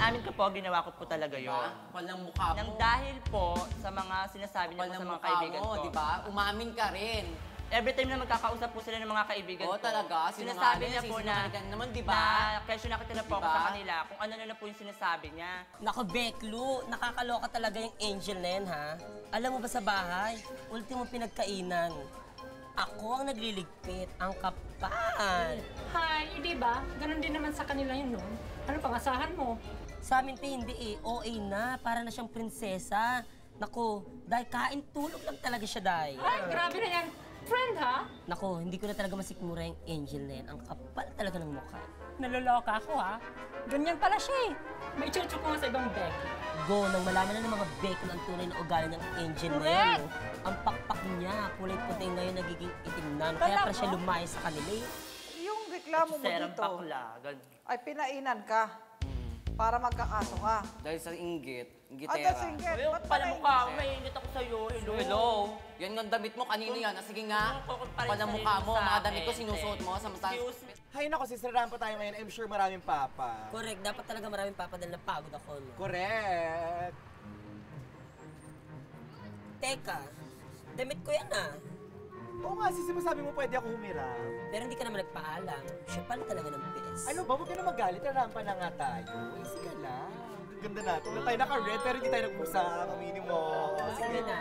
Inaamin ko po, ginawa ko po talaga yun. Walang mukha mo. Nang dahil po sa mga sinasabi niya po sa mga kaibigan ko. Di ba? Umamin ka rin. Every time na magkakausap po sila ng mga kaibigan ko. Talaga? Sinasabi niya po na, naman, di ba? na kesyo nakitira po ako sa kanila, kung ano na po yung sinasabi niya. Nako, Beklu, nakakaloka talaga yung Angel na yan, ha? Alam mo ba sa bahay, ultimo pinagkainan, ako ang nagliligpit, ang kapal. Hi, di ba? Ganon din naman sa kanila yun, no? Ano pang asahan mo? Sa amin, te, hindi eh. OA na, para na siyang prinsesa. Nako, dahil kain tulog lang talaga siya, dahil. Ay, grabe na yan. Friend, ha? Nako, hindi ko na talaga masikmura yung Angel na yan. Ang kapal talaga ng mukha. Naloloka ako, ha? Ganyan pala siya, eh. May chuchu ko nga sa ibang bek. Go, nang malaman na ng mga Beklu ang tunay na ugali ng Angel na yan. Oh. Ang pakpak niya, kulay puti ngayon nagiging itim na. Kaya para siya lumayo sa kanila eh. Yung reklamo mo Serang dito bakla. ay pinainan ka para magkakaso ka. Dahil sa inggit, At inggitera. singget, Ayun, ba't pala pala mukha ako, mainit ako sa'yo. Hello? Yan nga damit mo, kanino yan? Sige nga. Pala mukha mo, mga damit ko sinusuot mo. Excuse me. Hay nako, sisirahan pa tayo ngayon. I'm sure maraming papa. Correct, dapat talaga maraming papadal na pagod ako. No? Correct. Teka, damit ko yan ah. Oo nga, sisi, masabi mo pwede ako humiram. Pero hindi ka naman nagpaalam. Siya pala talaga ng best. Ano ba? Huwag ka na magalit. Tarampa na nga tayo. Easy ka lang. Ganda natin. Wala tayo naka-red pero hindi tayo nagpusa. Aminin mo. Sige na.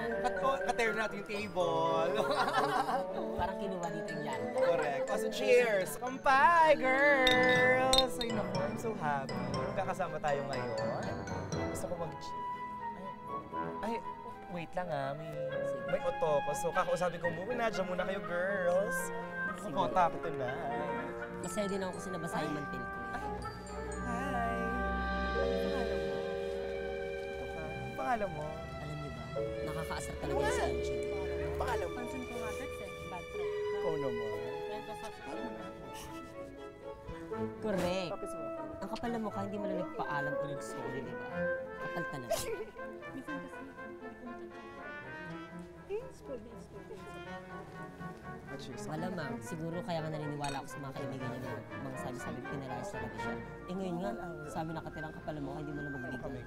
Katear natin yung table. Parang kinuha dito yung yan. Correct. So, cheers! Kampay, girls! Ay, naku, I'm so happy. Magkakasama tayo ngayon. Gusto ko Ay, wait lang may otoko. So, kakausapin ko muna. Diyan muna kayo, girls. Kumota ako tonight. Masaya din ako kasi nabasa yung mantel ko. Hi! Pangalan mo? Alam niyo ba, nakakaasar talaga yung si Angel. Pangalan mo? Pansin ko nga, Dex, eh. Bad trip. Ikaw naman. Correct. Tapos mo. Ang kapal na mukha, hindi mo na nagpaalam o nag-sorry, di ba? Kapal talaga. Minsan kasi, Malamang, siguro kaya nga naniniwala ako sa mga kaibigan niya na mga sabi-sabi pinalayas talaga siya. Eh ngayon nga, sabi nakatirang kapal na mukha, hindi mo na magbigay.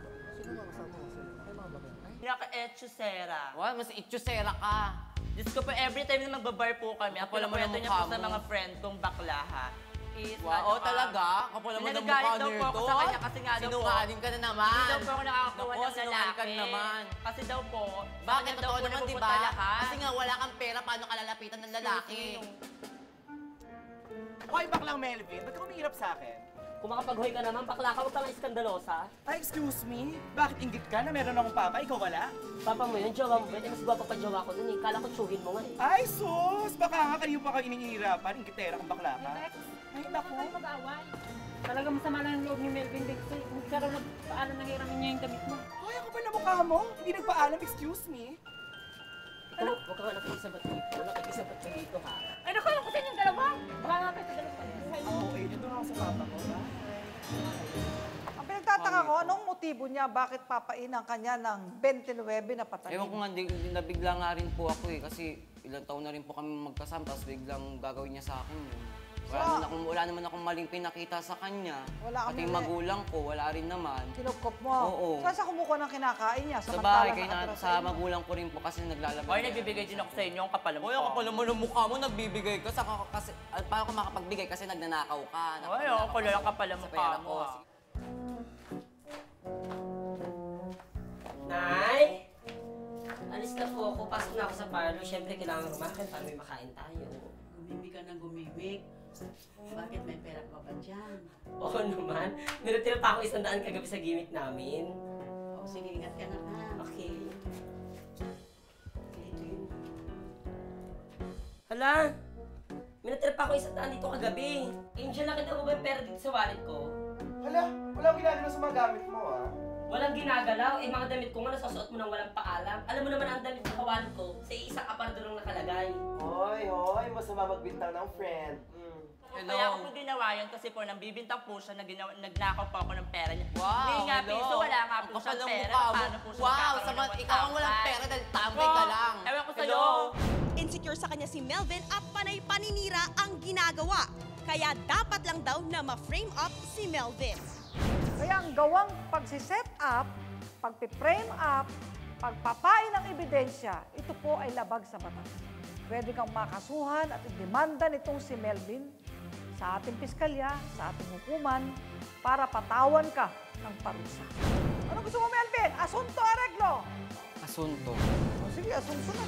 Pinaka-etchusera. Wow, mas itchusera ka. Diyos ko po, every time na magbabar po kami, ako Kapal lang naman kwento ang niya po mukha sa mo. mga friend kong bakla, ha? Is, Wow, talaga? Kapal naman ang mukha Pinagagalit daw po ako nito. sa kanya kasi nga daw po. Sinungaling ka na naman. Hindi daw po ako nakakakuha Naku, ng sinungaling ka lalaki. na naman. Kasi daw po, Bakit daw totoo po naman, di napupunta ba? lahat. Kasi nga wala kang pera, paano ka lalapitan ng lalaki? Hoy, baklang Melvin, ba't ka umihirap sa akin? Kung makapag-hoy ka naman, bakla ka, huwag ka lang iskandalosa. Ay, excuse me? Bakit inggit ka na meron akong papa? Ikaw wala? Papa mo yun, jowa mo, mas gwapo pa jowa ko nun eh. Kala ko tsuhin mo nga eh. Ay, sus! Baka nga kayo pa kayo inihirapan. Inggitera kung bakla ka. Dex, Ay, naku. tayo mag-away. Talaga masama lang ang loob ni Melvin, Dex. Magkaroon na paalam na hiramin niya yung damit mo. Hoy, ako ba na mukha mo? Hindi nagpaalam, excuse me? Ano? Huwag ka nga nakikisabat dito. Nakikisabat ka dito ha. Ay, naku, ako sa inyong dalawa. Baka nga kayo sa dalawa. Oo, eh, dito ako sa papa ko. Ang pinagtataka ko, anong motibo niya? Bakit papainan ka niya ng 29 na patalim? Ewan ko nga, nabigla nga rin po ako eh. Kasi ilang taon na rin po kami magkasama, tapos biglang gagawin niya sa akin yun. Wala naman akong maling pinakita sa kanya. Wala Pati kami magulang ko, wala rin naman. Kinukop mo? Oo. Saan sa kumukuha ng kinakain niya? Sa Samantalang bahay, kay nakatira sa magulang ko rin po kasi naglalabas. Or nagbibigay din ako sa inyo ang kapal mo. Hoy, ako pala mo ng mukha mo, nagbibigay ka. Kasi, paano ako makapagbigay kasi nagnanakaw ka. Ay, ako pala ang kapal Sa mo pera ka ko. mo. Nay! Alis na po ako. Pasok na ako sa parlo. Siyempre, kailangan kumain para may makain tayo. Gumimik ka ng gumimik. Bakit may pera pa ba dyan? Oo naman. Niretira pa ako 100 kagabi sa gimmick namin. O sige, ingat ka na ha. Okay. Ito yun. Hala! Minatira pa ako 100 dito kagabi. Angel, nakita mo ba yung pera dito sa wallet ko? Hala, wala akong ginagawa sa mga gamit mo, ah. Walang ginagalaw. Eh, mga damit ko nga nasusuot mo nang walang paalam. Alam mo naman ang damit sa wallet ko, sa isang apartment lang nakalagay. Hoy, masama magbintang ng friend. Kaya ako po ginawa yun kasi po nang bibintang po siya, nagnakaw po ako ng pera niya. Wow, Hindi nga hello. piso, wala nga po Ang siyang kapal ng pera. mukha mo. Paano po siya Wow, magkakaroon ng ikaw ang walang 1,000? pera dahil tambay ka lang. Ewan ko sa'yo. Insecure sa kanya si Melvin at panay paninira ang ginagawa. Kaya dapat lang daw na ma-frame up si Melvin. Kaya ang gawang pagsiset up, pagpiprame up, pagpapain ng ebidensya, ito po ay labag sa batas. Pwede kang makasuhan at idemanda nitong si Melvin sa ating piskalya, sa ating hukuman, para patawan ka ng parusa. Ano gusto mo, Melvin? Asunto, areglo? Asunto. O sige, asunto na.